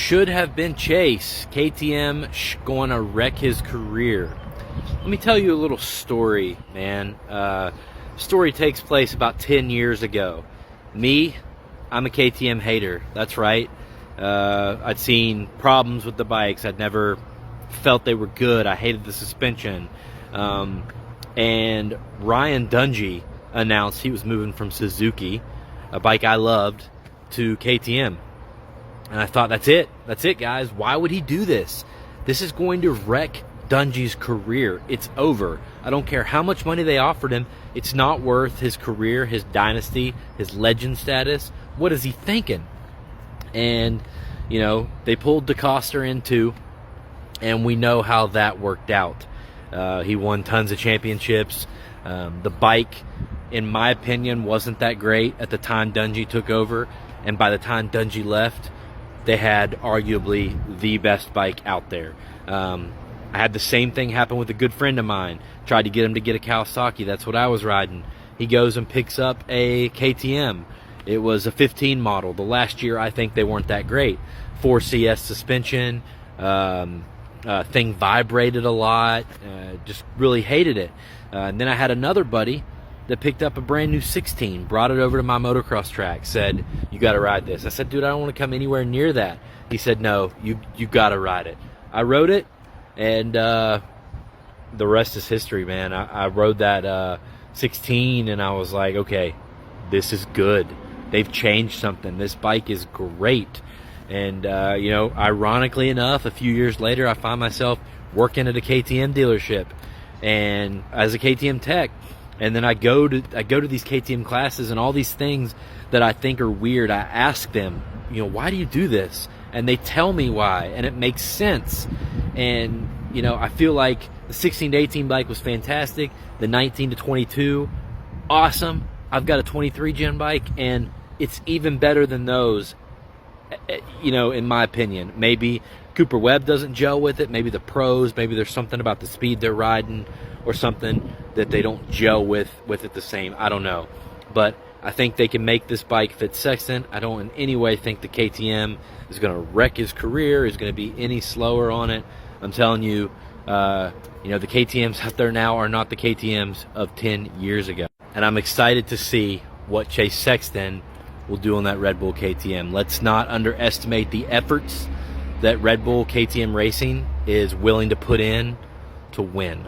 should have been Chase. KTM going to wreck his career. Let me tell you a little story, man. Story takes place about 10 years ago. I'm a KTM hater. That's right. I'd seen problems with the bikes. I'd never felt they were good. I hated the suspension. And Ryan Dungey announced he was moving from Suzuki, a bike I loved, to KTM. And I thought, that's it. That's it, guys. Why would he do this? This is going to wreck Dungey's career. It's over. I don't care how much money they offered him. It's not worth his career, his dynasty, his legend status. What is he thinking? And, you know, they pulled DeCoster in too, and we know how that worked out. He won tons of championships. The bike, in my opinion, wasn't that great at the time Dungey took over, and by the time Dungey left, they had arguably the best bike out there. I had the same thing happen with a good friend of mine. Tried to get him to get a Kawasaki. That's what I was riding. He goes and picks up a KTM. It was a 15 model. The last year, I think they weren't that great. 4CS suspension. Thing vibrated a lot. Just really hated it. And then I had another buddy that picked up a brand new 16, brought it over to my motocross track, said, you got to ride this. I said, dude, I don't want to come anywhere near that. He said, no, you got to ride it. I rode it, and the rest is history, man. I rode that 16, and I was like, okay, this is good. They've changed something. This bike is great. And, you know, ironically enough, a few years later, I find myself working at a KTM dealership and as a KTM tech. And then I go to these KTM classes, and all these things that I think are weird, I ask them, you know, why do you do this? And they tell me why, and it makes sense. And, you know, I feel like the 16 to 18 bike was fantastic. The 19 to 22, awesome. I've got a 23 gen bike, and it's even better than those, you know, in my opinion. Maybe Cooper Webb doesn't gel with it. Maybe the pros, maybe there's something about the speed they're riding or something that they don't gel with it the same. I don't know. But I think they can make this bike fit Sexton. I don't in any way think the KTM is going to wreck his career, is going to be any slower on it. I'm telling you, you know, the KTMs out there now are not the KTMs of 10 years ago. And I'm excited to see what Chase Sexton will do on that Red Bull KTM. Let's not underestimate the efforts that Red Bull KTM Racing is willing to put in to win.